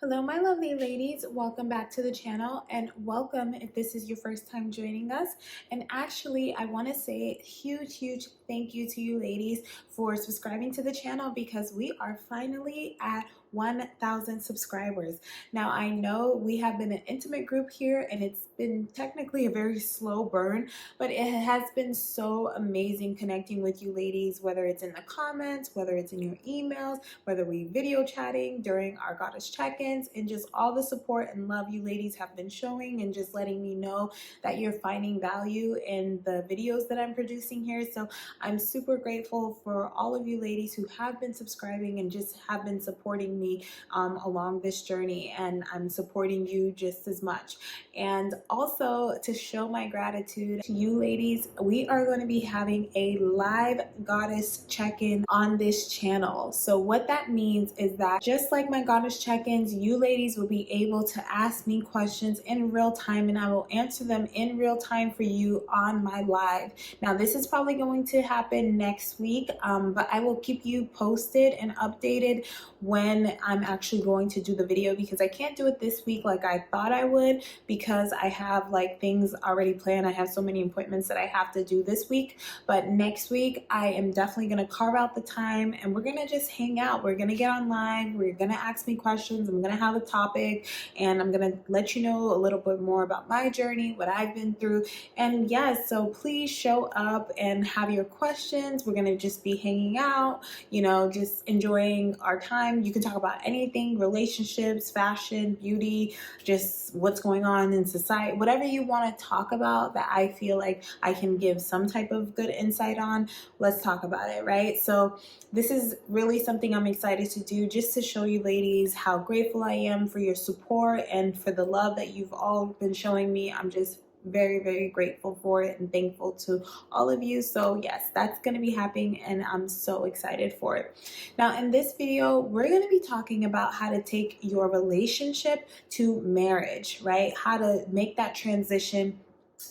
Hello, my lovely ladies. Welcome back to the channel and welcome if this is your first time joining us. And actually, I want to say a huge thank you to you ladies for subscribing to the channel because we are finally at 1,000 subscribers. Now, I know we have been an intimate group here and it's been technically a very slow burn, but it has been so amazing connecting with you ladies, whether it's in the comments, whether it's in your emails, whether we video chatting during our goddess check-ins, and just all the support and love you ladies have been showing and just letting me know that you're finding value in the videos that I'm producing here. So I'm super grateful for all of you ladies who have been subscribing and just have been supporting me along this journey, and I'm supporting you just as much. And also to show my gratitude to you ladies, we are going to be having a live goddess check-in on this channel. So what that means is that just like my goddess check-ins, you ladies will be able to ask me questions in real time and I will answer them in real time for you on my live. Now this is probably going to happen next week, but I will keep you posted and updated when I'm actually going to do the video, because I can't do it this week like I thought I would because I have like things already planned. I have so many appointments that I have to do this week, but next week I am definitely going to carve out the time and we're going to just hang out. We're going to get on live. We're going to ask me questions. I'm going to have a topic and I'm going to let you know a little bit more about my journey, what I've been through. And yes, so please show up and have your questions. We're going to just be hanging out, you know, just enjoying our time. You can talk about anything, relationships, fashion, beauty, just what's going on in society, whatever you want to talk about that I feel like I can give some type of good insight on. Let's talk about it, right? So this is really something I'm excited to do, just to show you ladies how grateful I am for your support and for the love that you've all been showing me. I'm just very grateful for it and thankful to all of you. So yes, that's going to be happening and I'm so excited for it. Now in this video, we're going to be talking about how to take your relationship to marriage, right? How to make that transition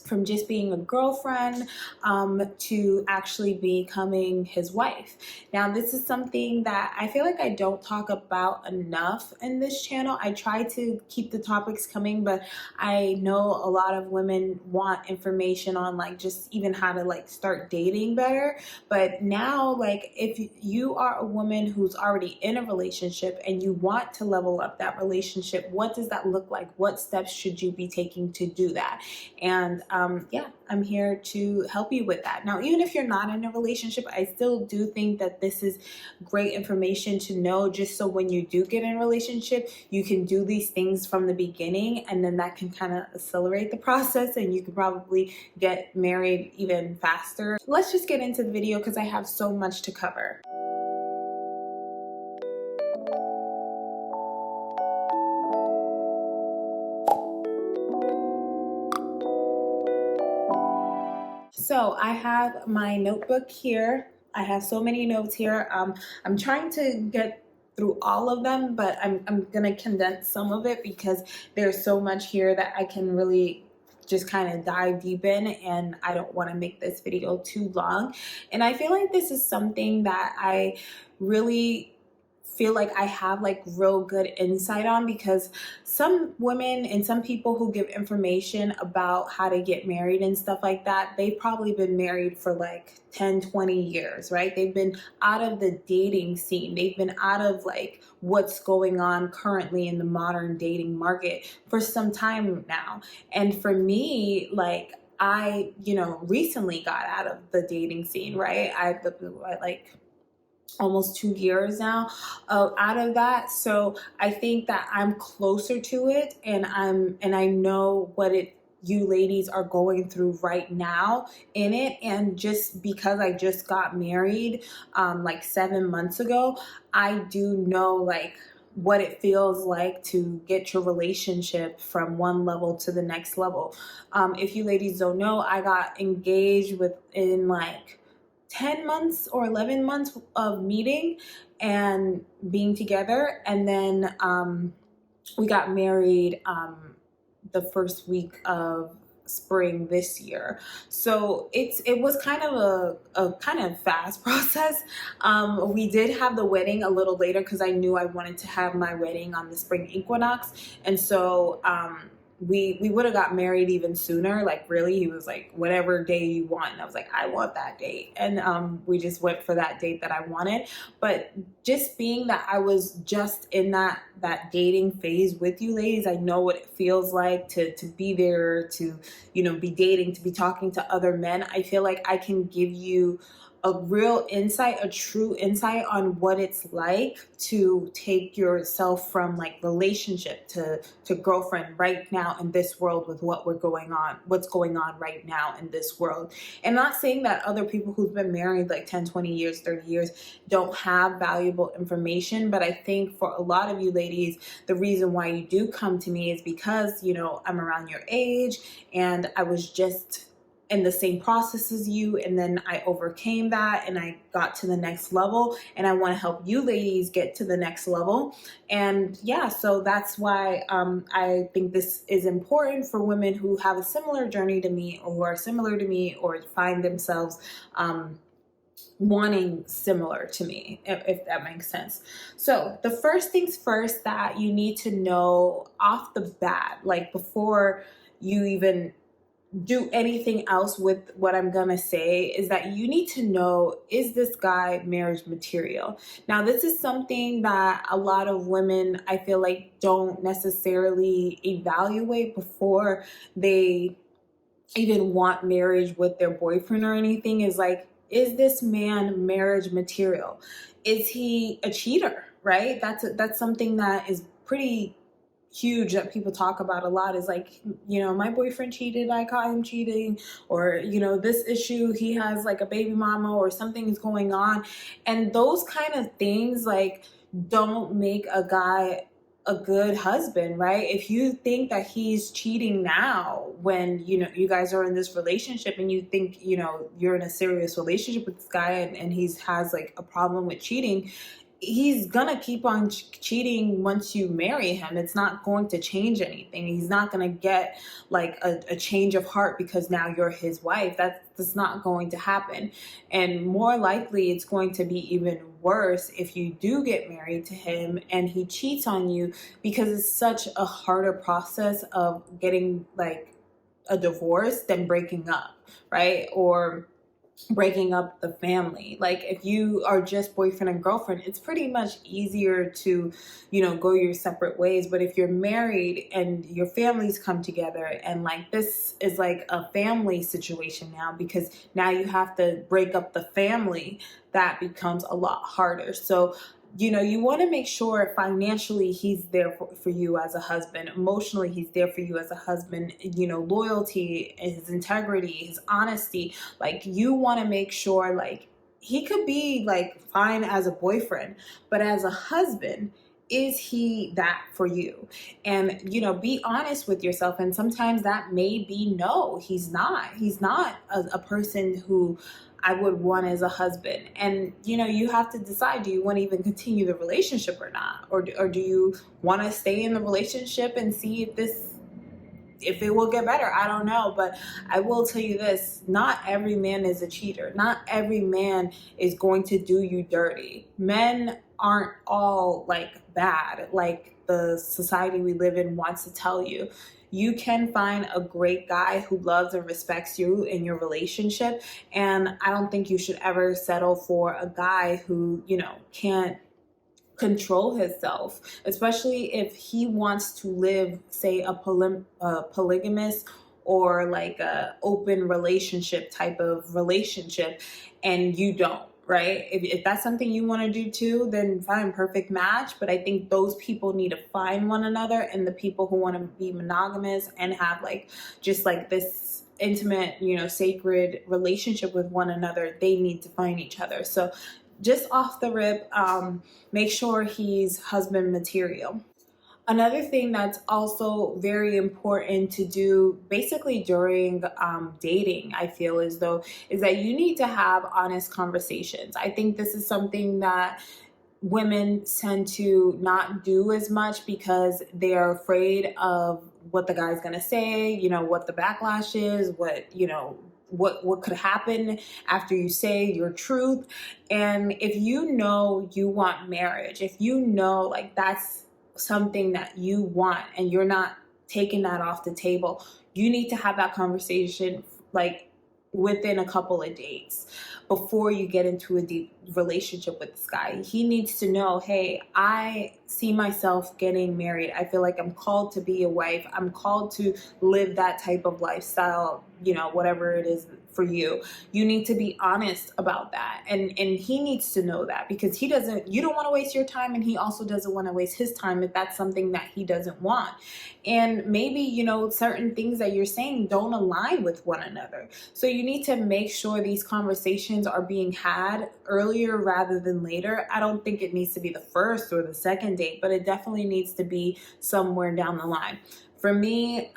from just being a girlfriend to actually becoming his wife. Now, this is something that I feel like I don't talk about enough in this channel. I try to keep the topics coming, but I know a lot of women want information on like just even how to like start dating better. But now, like if you are a woman who's already in a relationship and you want to level up that relationship, what does that look like? What steps should you be taking to do that? And yeah, I'm here to help you with that. Now, even if you're not in a relationship, I still do think that this is great information to know, just so when you do get in a relationship, you can do these things from the beginning, and then that can kind of accelerate the process and you can probably get married even faster. Let's just get into the video because I have so much to cover. So I have my notebook here. I have so many notes here. I'm trying to get through all of them, but I'm gonna condense some of it because there's so much here that I can really just kind of dive deep in, and I don't want to make this video too long. And I feel like this is something that I really feel like I have like real good insight on, because some women and some people who give information about how to get married and stuff like that, they've probably been married for like 10-20 years, right? They've been out of the dating scene. They've been out of like what's going on currently in the modern dating market for some time now. And for me, like I, you know, recently got out of the dating scene, right? I like almost 2 years now out of that. So I think that I'm closer to it, and I know what you ladies are going through right now in it. And just because I just got married like 7 months ago, I do know like what it feels like to get your relationship from one level to the next level. If you ladies don't know, I got engaged within like 10 months or 11 months of meeting and being together. And then we got married the first week of spring this year. So it was kind of a kind of fast process. We did have the wedding a little later because I knew I wanted to have my wedding on the spring equinox. And so we would have got married even sooner. Like, really, he was like, whatever day you want. And I was like, I want that date. And we just went for that date that I wanted. But just being that I was just in that dating phase with you ladies, I know what it feels like to be there, to, you know, be dating, to be talking to other men. I feel like I can give you a real insight, a true insight on what it's like to take yourself from like relationship to girlfriend right now in this world with what's going on right now in this world. And not saying that other people who've been married like 10, 20 years, 30 years don't have valuable information, but I think for a lot of you ladies, the reason why you do come to me is because, you know, I'm around your age and I was just in the same process as you, and then I overcame that and I got to the next level, and I want to help you ladies get to the next level. And yeah, so that's why I think this is important for women who have a similar journey to me, or who are similar to me, or find themselves wanting similar to me, if that makes sense. So the first things first that you need to know off the bat, like before you even do anything else with what I'm gonna say, is that you need to know, is this guy marriage material? Now, this is something that a lot of women, I feel like, don't necessarily evaluate before they even want marriage with their boyfriend or anything. Is like, is this man marriage material? Is he a cheater, right? That's something that is pretty huge that people talk about a lot. Is like, you know, my boyfriend cheated, I caught him cheating, or, you know, this issue, he has like a baby mama, or something is going on. And those kind of things like don't make a guy a good husband, right? If you think that he's cheating now when, you know, you guys are in this relationship, and you think, you know, you're in a serious relationship with this guy, and he has like a problem with cheating, he's gonna keep on cheating once you marry him. It's not going to change anything. He's not gonna get like a change of heart because now you're his wife. That's not going to happen. And more likely, it's going to be even worse if you do get married to him and he cheats on you, because it's such a harder process of getting like a divorce than breaking up, right? Or breaking up the family. Like, if you are just boyfriend and girlfriend, it's pretty much easier to, you know, go your separate ways. But if you're married and your families come together, and like this is like a family situation now, because now you have to break up the family, that becomes a lot harder. So, you know, you want to make sure financially he's there for you as a husband. Emotionally, he's there for you as a husband. You know, loyalty, his integrity, his honesty. Like, you want to make sure, like, he could be like fine as a boyfriend, but as a husband, is he that for you? And, you know, be honest with yourself. And sometimes that may be no, he's not. He's not a person who I would want as a husband. And, you know, you have to decide, do you want to even continue the relationship or not? Or do you want to stay in the relationship and see if it will get better? I don't know. But I will tell you this, not every man is a cheater. Not every man is going to do you dirty. Men aren't all like bad, like the society we live in wants to tell you. You can find a great guy who loves and respects you in your relationship. And I don't think you should ever settle for a guy who, you know, can't control himself, especially if he wants to live, say, a polygamous or like a open relationship type of relationship, and you don't. Right? If that's something you want to do too, then fine, perfect match. But I think those people need to find one another, and the people who want to be monogamous and have like just like this intimate, you know, sacred relationship with one another, they need to find each other. So just off the rip, make sure he's husband material. Another thing that's also very important to do basically during dating, I feel as though, is that you need to have honest conversations. I think this is something that women tend to not do as much because they are afraid of what the guy's going to say, what the backlash is, what could happen after you say your truth. And if you know you want marriage, if you know like that's something that you want and you're not taking that off the table, you need to have that conversation like within a couple of dates before you get into a deep relationship with this guy. He needs to know, hey, I see myself getting married. I feel like I'm called to be a wife. I'm called to live that type of lifestyle, whatever it is for you. You need to be honest about that. And he needs to know that, because you don't want to waste your time, and he also doesn't want to waste his time if that's something that he doesn't want. And maybe, certain things that you're saying don't align with one another. So you need to make sure these conversations are being had earlier rather than later. I don't think it needs to be the first or the second date, but it definitely needs to be somewhere down the line. For me,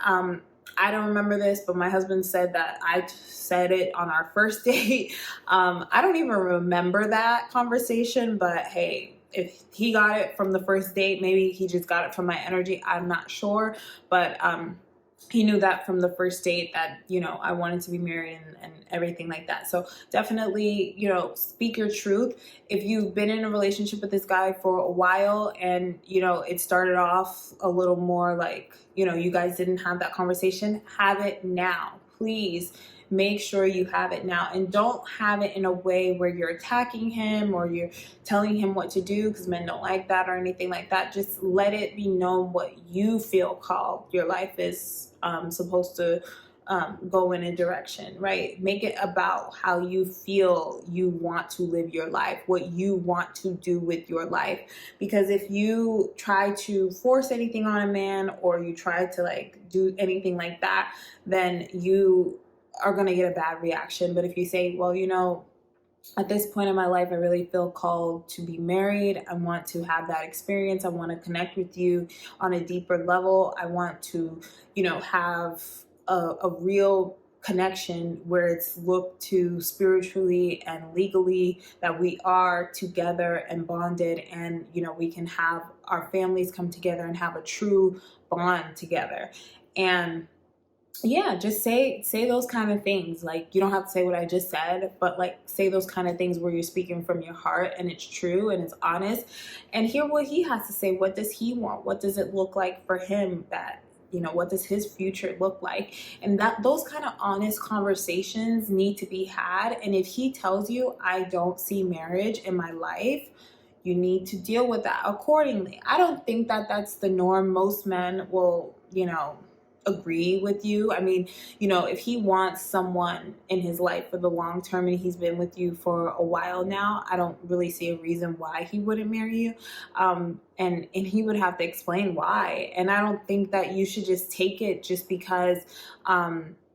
I don't remember this, but my husband said that I said it on our first date. I don't even remember that conversation, but hey, if he got it from the first date, maybe he just got it from my energy. I'm not sure, but he knew that from the first date that, I wanted to be married and everything like that. So definitely, speak your truth. If you've been in a relationship with this guy for a while and, it started off a little more like, you guys didn't have that conversation, have it now. Please make sure you have it now, and don't have it in a way where you're attacking him or you're telling him what to do, because men don't like that or anything like that. Just let it be known what you feel called your life is supposed to go in a direction, right? Make it about how you feel you want to live your life, what you want to do with your life. Because if you try to force anything on a man, or you try to like do anything like that, then you are going to get a bad reaction. But if you say, well, at this point in my life, I really feel called to be married. I want to have that experience. I want to connect with you on a deeper level. I want to, have a real connection where it's looked to spiritually and legally that we are together and bonded, and, we can have our families come together and have a true bond together. And yeah, just say those kind of things. Like, you don't have to say what I just said, but like say those kind of things where you're speaking from your heart and it's true and it's honest, and hear what he has to say. What does he want? What does it look like for him? That, what does his future look like? And that those kind of honest conversations need to be had. And if he tells you, I don't see marriage in my life, you need to deal with that accordingly. I don't think that that's the norm. Most men will, agree with you. I mean, if he wants someone in his life for the long term and he's been with you for a while now, I don't really see a reason why he wouldn't marry you. And he would have to explain why. And I don't think that you should just take it just because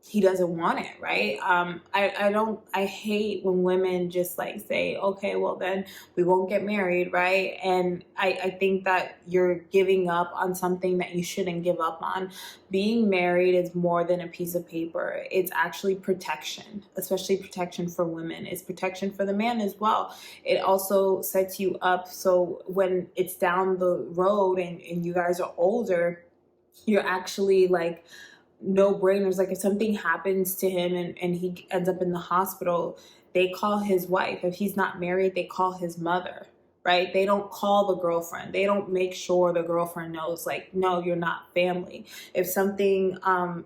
he doesn't want it, right? I hate when women just like say, okay, well then we won't get married, right? And I think that you're giving up on something that you shouldn't give up on. Being married is more than a piece of paper. It's actually protection, especially protection for women. It's protection for the man as well. It also sets you up so when it's down the road and you guys are older, you're actually like no-brainers. Like if something happens to him and he ends up in the hospital, they call his wife. If he's not married, they call his mother, right? They don't call the girlfriend. They don't make sure the girlfriend knows, like, no, you're not family. If something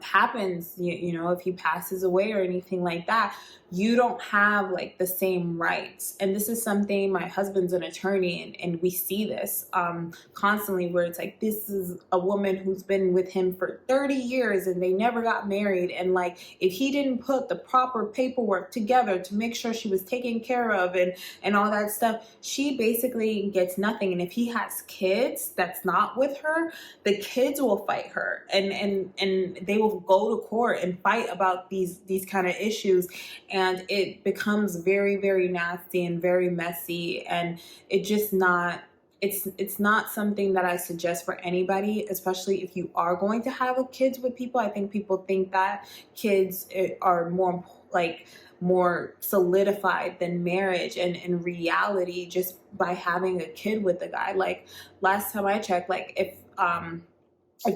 happens, if he passes away or anything like that, you don't have like the same rights. And this is something, my husband's an attorney, and we see this constantly, where it's like, this is a woman who's been with him for 30 years and they never got married. And like, if he didn't put the proper paperwork together to make sure she was taken care of and all that stuff, she basically gets nothing. And if he has kids that's not with her, the kids will fight her, and they will go to court and fight about these kind of issues. And it becomes very, very nasty and very messy. And it's not something that I suggest for anybody, especially if you are going to have kids with people. I think people think that kids are more like more solidified than marriage and in reality, just by having a kid with the guy. Like last time I checked, like if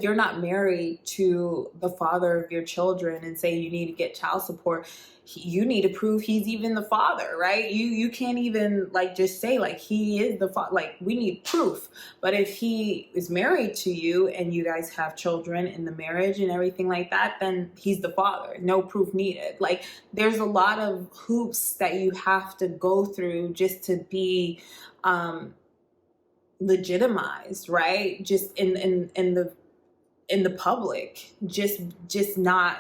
you're not married to the father of your children and say you need to get child support, you need to prove he's even the father, right? You can't even like just say like he is the father. Like we need proof. But if he is married to you and you guys have children in the marriage and everything like that, then he's the father. No proof needed. Like there's a lot of hoops that you have to go through just to be legitimized, right? Just in the public, just not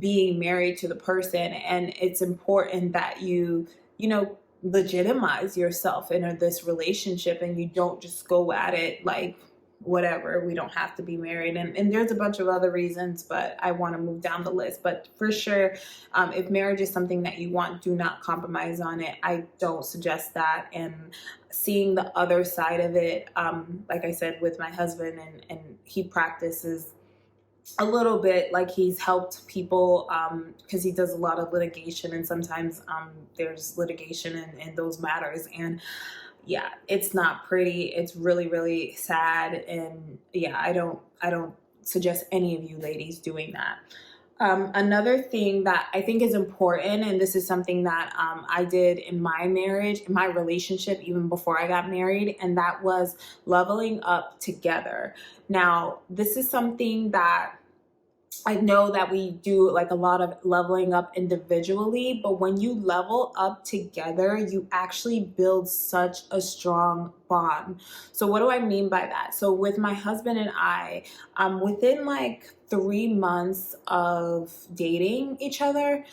being married to the person. And it's important that you know legitimize yourself in this relationship, and you don't just go at it like whatever, we don't have to be married. And there's a bunch of other reasons, but I want to move down the list. But for sure, if marriage is something that you want, do not compromise on it. I don't suggest that. And seeing the other side of it, like I said, with my husband, and he practices a little bit, like he's helped people because he does a lot of litigation, and sometimes there's litigation in those matters. And yeah, it's not pretty. It's really, really sad. And yeah, I don't suggest any of you ladies doing that. Another thing that I think is important, and this is something that I did in my marriage, in my relationship, even before I got married, and that was leveling up together. Now, this is something that I know that we do like a lot of leveling up individually, but when you level up together, you actually build such a strong bond. So what do I mean by that? So with my husband and I, within like 3 months of dating each other,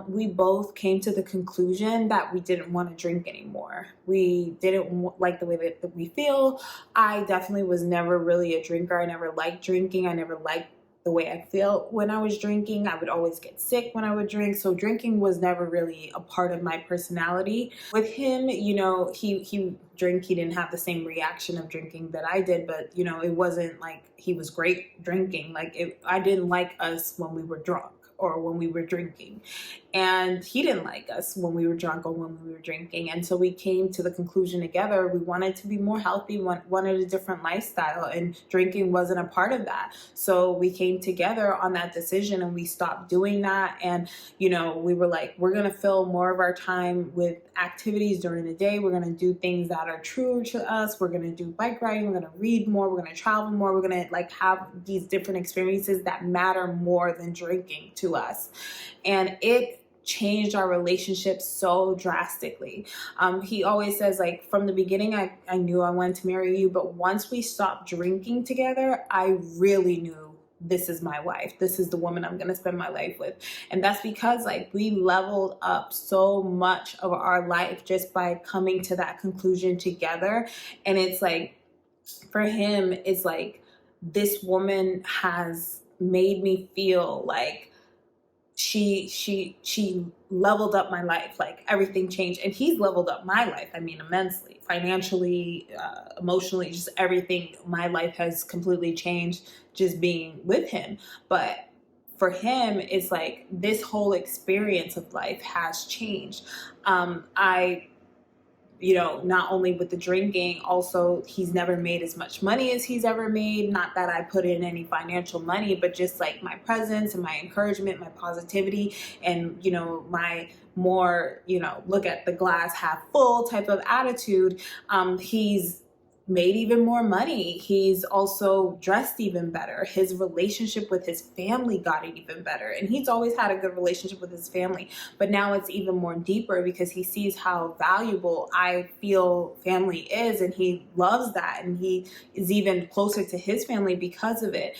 we both came to the conclusion that we didn't want to drink anymore. We didn't like the way that we feel. I definitely was never really a drinker. I never liked drinking. I never liked the way I felt when I was drinking. I would always get sick when I would drink. So drinking was never really a part of my personality. With him, you know, he drank. He didn't have the same reaction of drinking that I did, but you know, it wasn't like he was great drinking. Like I didn't like us when we were drunk or when we were drinking, and he didn't like us when we were drunk or when we were drinking. And so we came to the conclusion together, we wanted to be more healthy, wanted a different lifestyle, and drinking wasn't a part of that. So we came together on that decision, and we stopped doing that. And you know, we were like, we're gonna fill more of our time with activities during the day. We're gonna do things that are true to us. We're gonna do bike riding, we're gonna read more, we're gonna travel more, we're gonna like have these different experiences that matter more than drinking to us. And it changed our relationship so drastically. He always says, like, from the beginning, I knew I wanted to marry you, but once we stopped drinking together, I really knew this is my wife. This is the woman I'm going to spend my life with. And that's because like we leveled up so much of our life just by coming to that conclusion together. And it's like, for him, it's like, this woman has made me feel like she leveled up my life. Like everything changed, and he's leveled up my life, I mean, immensely, financially, emotionally, just everything. My life has completely changed just being with him. But for him, it's like this whole experience of life has changed. You know, not only with the drinking, also he's never made as much money as he's ever made. Not that I put in any financial money, but just like my presence and my encouragement, my positivity, and, you know, my more, you know, look at the glass half full type of attitude. He's made even more money. He's also dressed even better. His relationship with his family got even better. And he's always had a good relationship with his family, but now it's even more deeper because he sees how valuable I feel family is, and he loves that. And he is even closer to his family because of it.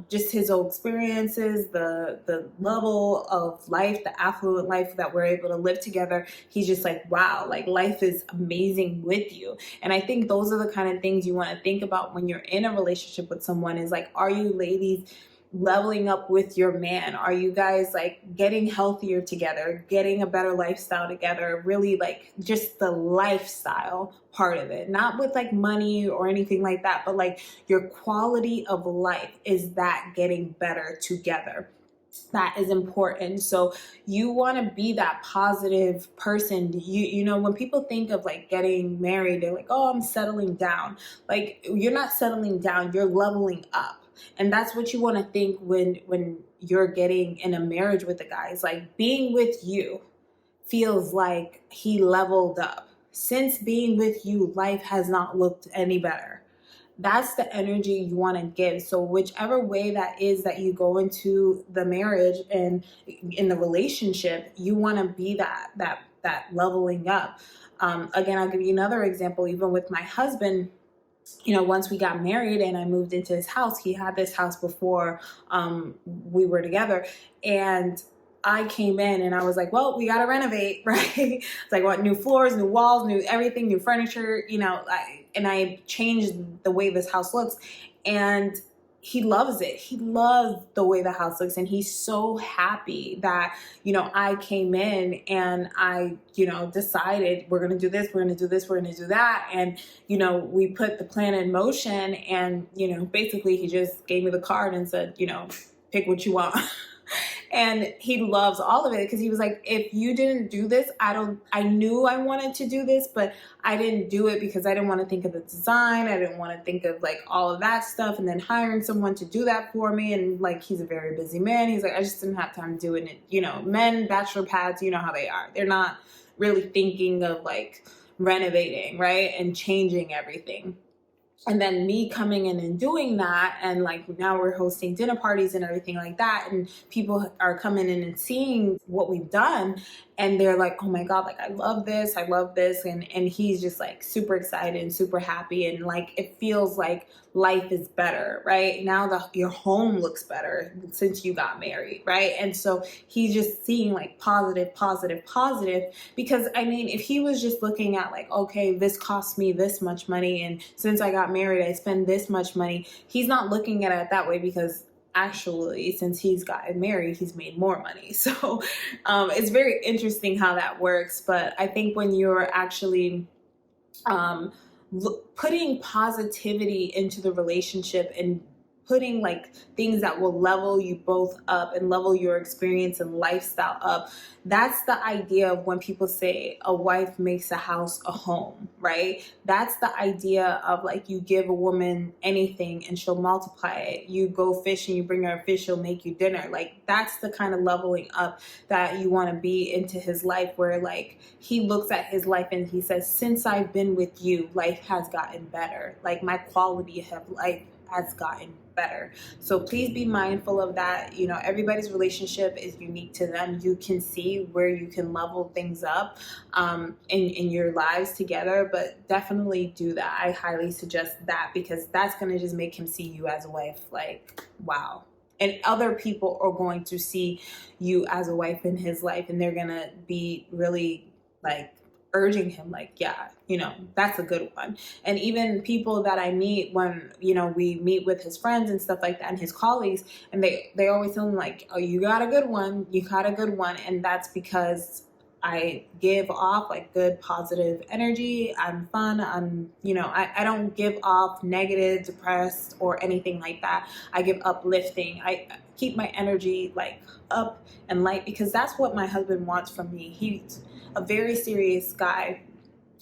Just his old experiences, the level of life, the affluent life that we're able to live together. He's just like, wow, like life is amazing with you. And I think those are the kind of things you want to think about when you're in a relationship with someone, is like, are you ladies leveling up with your man? Are you guys like getting healthier together, getting a better lifestyle together? Really like just the lifestyle part of it, not with like money or anything like that, but like your quality of life, is that getting better together? that is important. So you want to be that positive person. You know, when people think of like getting married, they're like, oh, I'm settling down. Like, you're not settling down, you're leveling up. And that's what you want to think when you're getting in a marriage with a guy. It's like, being with you feels like he leveled up. Since being with you, life has not looked any better. That's the energy you want to give. So whichever way that is that you go into the marriage and in the relationship, you want to be that leveling up. Again, I'll give you another example. Even with my husband, you know, once we got married and I moved into his house, he had this house before we were together, and I came in and I was like, well, we got to renovate, right? It's like, what, new floors, new walls, new everything, new furniture, you know, and I changed the way this house looks, and he loves it. He loves the way the house looks, and he's so happy that, you know, I came in and I, you know, decided we're going to do this, we're going to do this, we're going to do that. And, you know, we put the plan in motion, and, you know, basically he just gave me the card and said, you know, pick what you want. And he loves all of it, because he was like, if you didn't do this, I knew I wanted to do this, but I didn't do it because I didn't want to think of the design. I didn't want to think of like all of that stuff, and then hiring someone to do that for me. And like, he's a very busy man. He's like, I just didn't have time doing it. You know, men, bachelor pads, you know how they are. They're not really thinking of like renovating, right? And changing everything. And then me coming in and doing that, and like now we're hosting dinner parties and everything like that, and people are coming in and seeing what we've done, and they're like, oh my God, like I love this, and he's just like super excited and super happy, and like it feels like life is better, right? Now your home looks better since you got married, right? And so he's just seeing like positive, positive, positive, because I mean, if he was just looking at like, okay, this cost me this much money, and since I got married, I spend this much money, he's not looking at it that way, because actually, since he's gotten married, he's made more money. So it's very interesting how that works. But I think when you're actually putting positivity into the relationship and putting like things that will level you both up and level your experience and lifestyle up, that's the idea of when people say a wife makes a house a home, right? That's the idea of like, you give a woman anything and she'll multiply it. You go fishing, you bring her a fish, she'll make you dinner. Like, that's the kind of leveling up that you want to be into his life, where like he looks at his life and he says, since I've been with you, life has gotten better. Like, my quality of life has gotten better. So please be mindful of that. You know, everybody's relationship is unique to them. You can see where you can level things up in your lives together, but definitely do that. I highly suggest that, because that's going to just make him see you as a wife like, wow. And other people are going to see you as a wife in his life, and they're going to be really like urging him like, yeah, you know, that's a good one. And even people that I meet when, you know, we meet with his friends and stuff like that, and his colleagues, and they always tell him like, oh, you got a good one, you got a good one. And that's because I give off like good positive energy. I'm fun. You know, I don't give off negative, depressed, or anything like that. I give uplifting. I keep my energy like up and light, because that's what my husband wants from me. He's a very serious guy.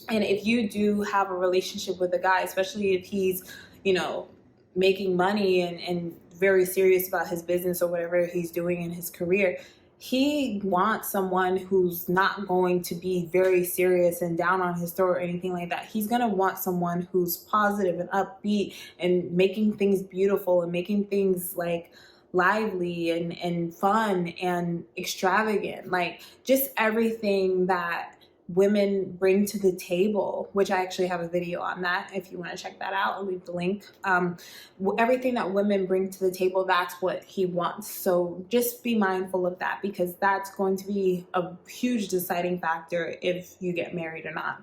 And if you do have a relationship with a guy, especially if he's, you know, making money and very serious about his business or whatever he's doing in his career, he wants someone who's not going to be very serious and down on his throat or anything like that. He's going to want someone who's positive and upbeat and making things beautiful and making things like lively and fun and extravagant, like just everything that women bring to the table, which I actually have a video on that if you want to check that out. I'll leave the link. Everything that women bring to the table, that's what he wants. So just be mindful of that, because that's going to be a huge deciding factor if you get married or not.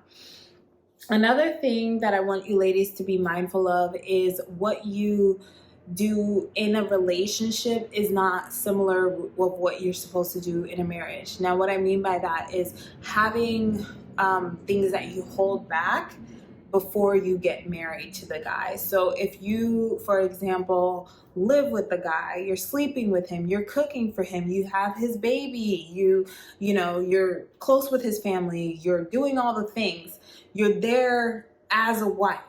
Another thing that I want you ladies to be mindful of is what you do in a relationship is not similar with what you're supposed to do in a marriage. Now, what I mean by that is having things that you hold back before you get married to the guy. So if you, for example, live with the guy, you're sleeping with him, you're cooking for him, you have his baby, you're close with his family, you're doing all the things, you're there as a wife,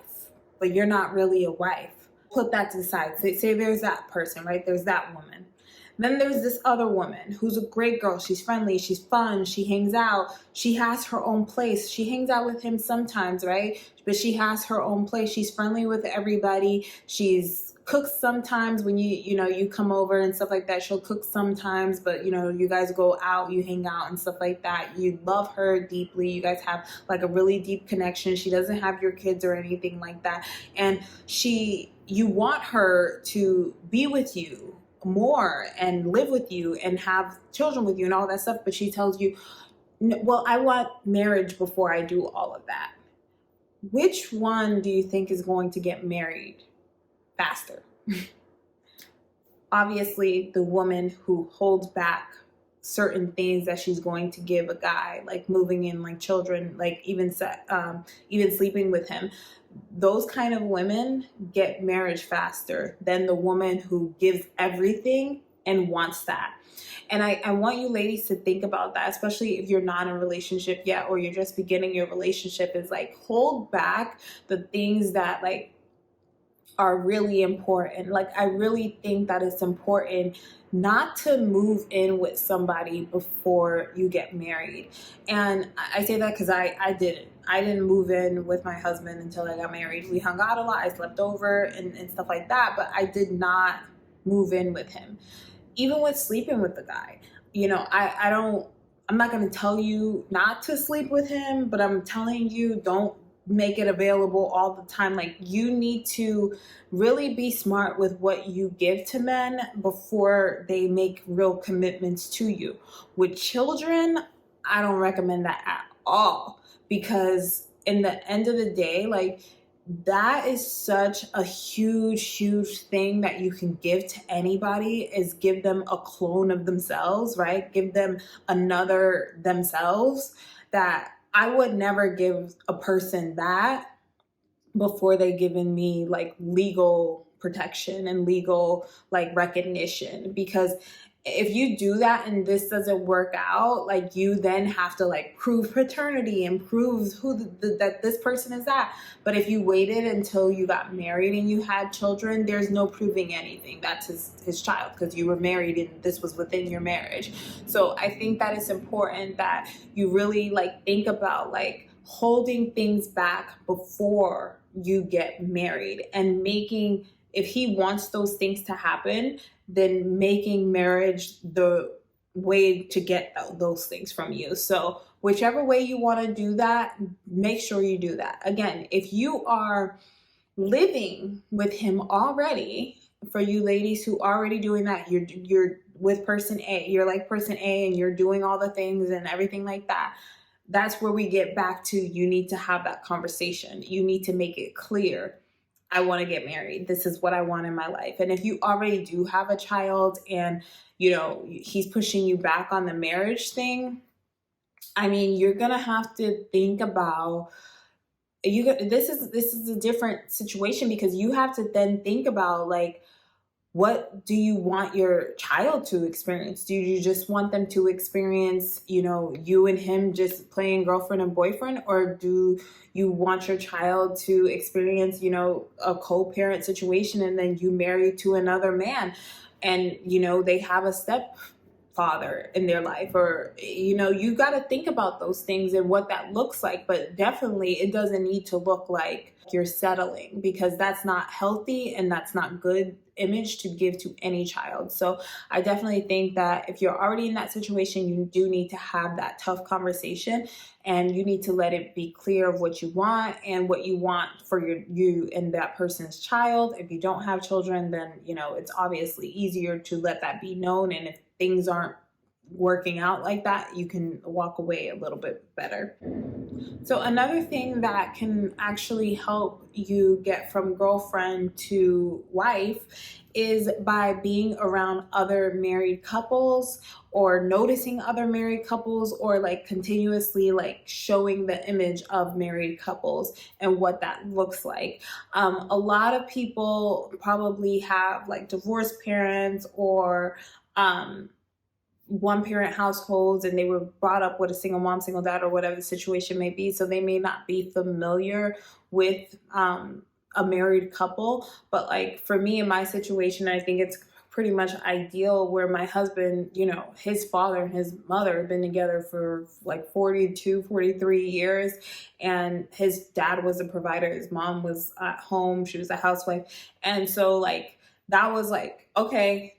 but you're not really a wife. Put that to the side. Say there's that person, right? There's that woman. Then there's this other woman who's a great girl. She's friendly, she's fun, she hangs out, she has her own place. She hangs out with him sometimes, right? But she has her own place. She's friendly with everybody. She's cooks sometimes when you come over and stuff like that. She'll cook sometimes, but you guys go out, you hang out and stuff like that. You love her deeply. You guys have like a really deep connection. She doesn't have your kids or anything like that. And you want her to be with you more and live with you and have children with you and all that stuff, but she tells you, well, I want marriage before I do all of that. Which one do you think is going to get married faster? Obviously, the woman who holds back certain things that she's going to give a guy, like moving in, like children, like even sleeping with him. Those kind of women get marriage faster than the woman who gives everything and wants that. And I want you ladies to think about that, especially if you're not in a relationship yet or you're just beginning your relationship, is like hold back the things that like are really important. Like I really think that it's important not to move in with somebody before you get married. And I say that because I didn't move in with my husband until I got married. We hung out a lot, I slept over and stuff like that, but I did not move in with him. Even with sleeping with the guy, I'm not going to tell you not to sleep with him, but I'm telling you, don't make it available all the time. Like you need to really be smart with what you give to men before they make real commitments to you. With children, I don't recommend that at all, because in the end of the day, like that is such a huge thing that you can give to anybody, is give them a clone of themselves, right? Give them another themselves. That I would never give a person that before they given me like legal protection and legal like recognition. Because if you do that and this doesn't work out, like you then have to like prove paternity and prove that this person is that. But if you waited until you got married and you had children, there's no proving anything. That's his child, because you were married and this was within your marriage. So I think that it's important that you really like think about like holding things back before you get married, and making, if he wants those things to happen, then making marriage the way to get those things from you. So whichever way you want to do that, make sure you do that. Again, if you are living with him already, for you ladies who are already doing that, you're with person A, you're like person A and you're doing all the things and everything like that. That's where we get back to, you need to have that conversation. You need to make it clear, I want to get married. This is what I want in my life. And if you already do have a child and, he's pushing you back on the marriage thing, I mean, you're going to have to think about, this is a different situation, because you have to then think about like, what do you want your child to experience? Do you just want them to experience, you and him just playing girlfriend and boyfriend? Or do you want your child to experience, a co-parent situation, and then you marry to another man and, they have a stepfather in their life? Or, you got to think about those things and what that looks like. But definitely it doesn't need to look like you're settling, because that's not healthy and that's not good image to give to any child. So I definitely think that if you're already in that situation, you do need to have that tough conversation, and you need to let it be clear of what you want and what you want for you and that person's child. If you don't have children, then it's obviously easier to let that be known. And if things aren't working out like that, you can walk away a little bit better. So another thing that can actually help you get from girlfriend to wife is by being around other married couples, or noticing other married couples, or like continuously like showing the image of married couples and what that looks like. A lot of people probably have like divorced parents, or one parent households, and they were brought up with a single mom, single dad, or whatever the situation may be. So they may not be familiar with a married couple. But like for me, in my situation, I think it's pretty much ideal, where my husband, you know, his father and his mother have been together for like 42, 43 years. And his dad was a provider. His mom was at home. She was a housewife. And so like, that was like, okay,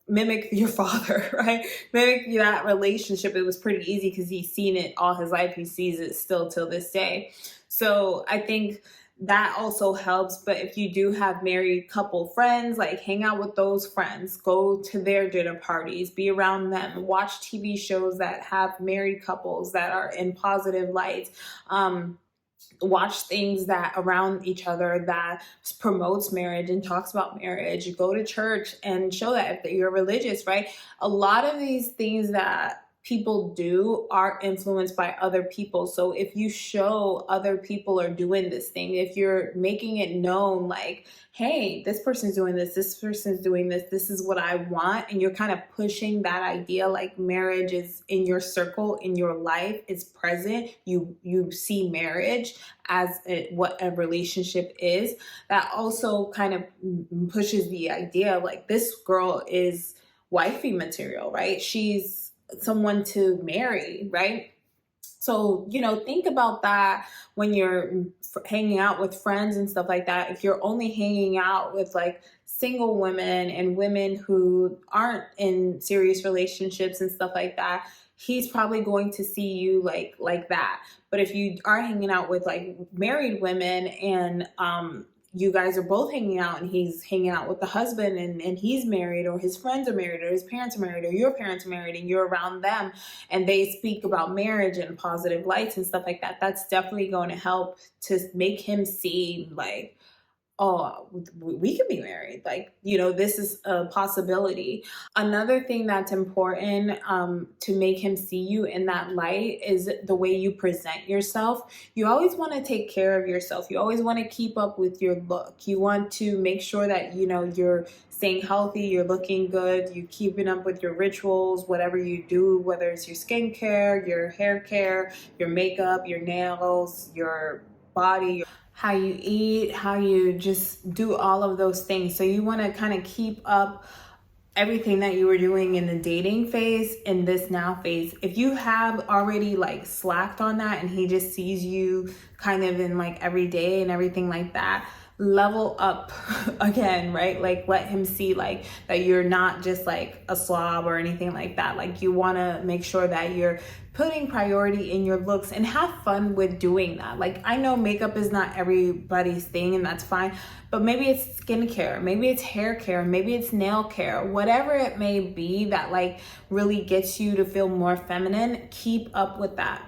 mimic your father, right? Mimic that relationship. It was pretty easy because he's seen it all his life. He sees it still till this day. So I think that also helps. But if you do have married couple friends, like hang out with those friends, go to their dinner parties, be around them, watch TV shows that have married couples that are in positive lights. Watch things that around each other that promotes marriage and talks about marriage. Go to church and show that if you're religious, right? A lot of these things that people do are influenced by other people. So if you show other people are doing this thing, if you're making it known like, hey, this person's doing this person's doing this is what I want, and you're kind of pushing that idea like marriage is in your circle, in your life, it's present, you see marriage as what a relationship is, that also kind of pushes the idea like this girl is wifey material, right? She's someone to marry, right? So, you know, think about that when you're hanging out with friends and stuff like that. If you're only hanging out with like single women and women who aren't in serious relationships and stuff like that, he's probably going to see you like that. But if you are hanging out with like married women, and you guys are both hanging out, and he's hanging out with the husband, and he's married, or his friends are married, or his parents are married, or your parents are married, and you're around them and they speak about marriage and positive lights and stuff like that, that's definitely going to help to make him see like, oh, we can be married. Like, you know, this is a possibility. Another thing that's important to make him see you in that light is the way you present yourself. You always want to take care of yourself. You always want to keep up with your look. You want to make sure that, you know, you're staying healthy, you're looking good, you're keeping up with your rituals, whatever you do, whether it's your skincare, your hair care, your makeup, your nails, your body, how you eat, how you just do all of those things. So you want to kind of keep up everything that you were doing in the dating phase in this now phase. If you have already like slacked on that, and he just sees you kind of in like every day and everything like that, level up again, right? Like let him see like that you're not just like a slob or anything like that. Like you want to make sure that you're putting priority in your looks, and have fun with doing that. Like I know makeup is not everybody's thing, and that's fine, but maybe it's skincare, maybe it's hair care, maybe it's nail care, whatever it may be that like really gets you to feel more feminine. Keep up with that.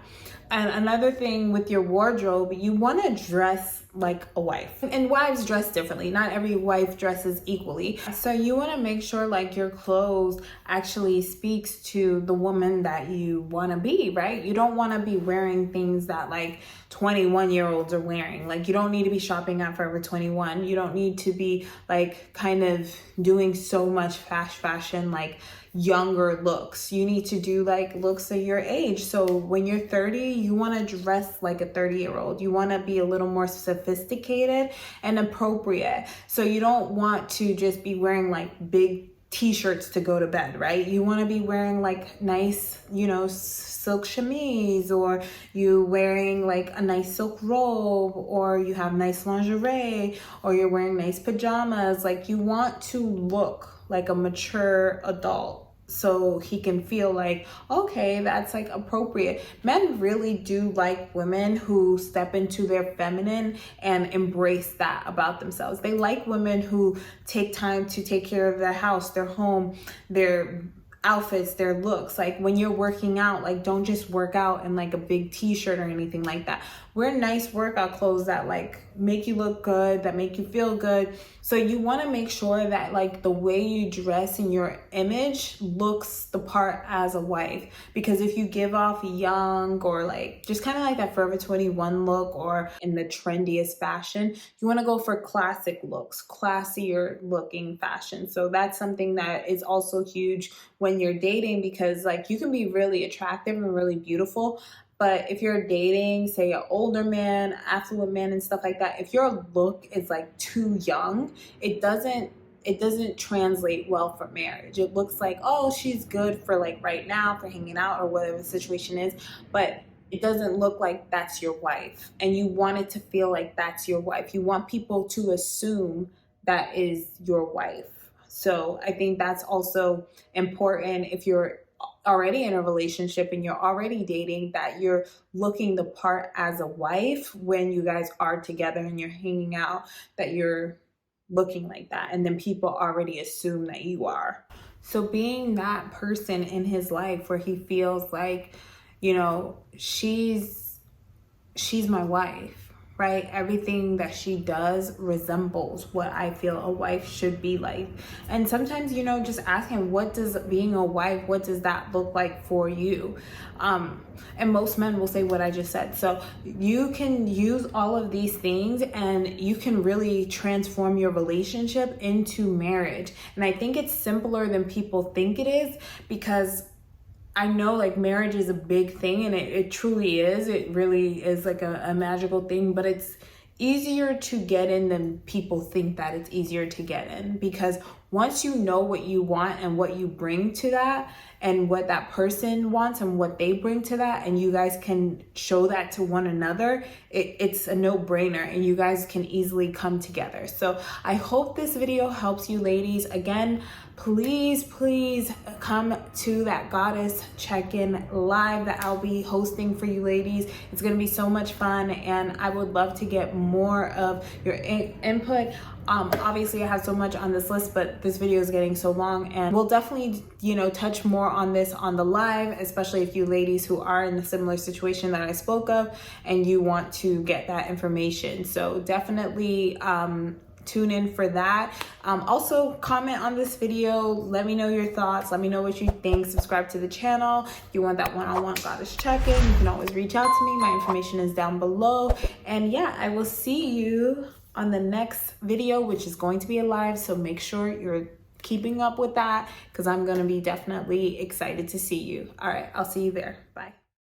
And another thing with your wardrobe, you want to dress like a wife. And wives dress differently. Not every wife dresses equally. So you want to make sure like your clothes actually speaks to the woman that you want to be, right? You don't want to be wearing things that like 21-year-olds are wearing. Like you don't need to be shopping at Forever 21. You don't need to be like kind of doing so much fast fashion, like younger looks. You need to do like looks of your age. So when you're 30, you want to dress like a 30-year-old. You want to be a little more sophisticated and appropriate. So you don't want to just be wearing like big t-shirts to go to bed, right? You want to be wearing like nice, you know, silk chemise, or you wearing like a nice silk robe, or you have nice lingerie, or you're wearing nice pajamas. Like you want to look like a mature adult, so he can feel like, okay, that's like appropriate. Men really do like women who step into their feminine and embrace that about themselves. They like women who take time to take care of their house, their home, their outfits, their looks. Like when you're working out, like don't just work out in like a big t-shirt or anything like that. Wear nice workout clothes that like make you look good, that make you feel good. So you want to make sure that like the way you dress and your image looks the part as a wife. Because if you give off young or like just kind of like that Forever 21 look or in the trendiest fashion, you want to go for classic looks, classier looking fashion. So that's something that is also huge when you're dating, because like you can be really attractive and really beautiful, but if you're dating, say, an older man, affluent man and stuff like that, if your look is like too young, it doesn't translate well for marriage. It looks like, oh, she's good for like right now, for hanging out or whatever the situation is, but it doesn't look like that's your wife. And you want it to feel like that's your wife. You want people to assume that is your wife. So I think that's also important if you're already in a relationship and you're already dating, that you're looking the part as a wife when you guys are together and you're hanging out, that you're looking like that. And then people already assume that you are. So being that person in his life where he feels like, you know, she's my wife, right? Everything that she does resembles what I feel a wife should be like. And sometimes, you know, just ask him, what does being a wife, what does that look like for you? And most men will say what I just said. So you can use all of these things and you can really transform your relationship into marriage. And I think it's simpler than people think it is, because I know like marriage is a big thing, and it truly is. It really is like a magical thing, but it's easier to get in than people think that it's easier to get in. Because once you know what you want and what you bring to that, and what that person wants and what they bring to that, and you guys can show that to one another, it's a no-brainer and you guys can easily come together. So I hope this video helps you ladies. Again, please come to that goddess check-in live that I'll be hosting for you ladies. It's gonna be so much fun, and I would love to get more of your input. Obviously I have so much on this list, but this video is getting so long, and we'll definitely, you know, touch more on this on the live, especially if you ladies who are in a similar situation that I spoke of and you want to get that information. So definitely tune in for that. Also comment on this video, let me know your thoughts, let me know what you think. Subscribe to the channel. If you want that one-on-one goddess check-in, you can always reach out to me. My information is down below. And yeah, I will see you on the next video, which is going to be a live, so make sure you're keeping up with that, because I'm going to be definitely excited to see you. All right, I'll see you there. Bye.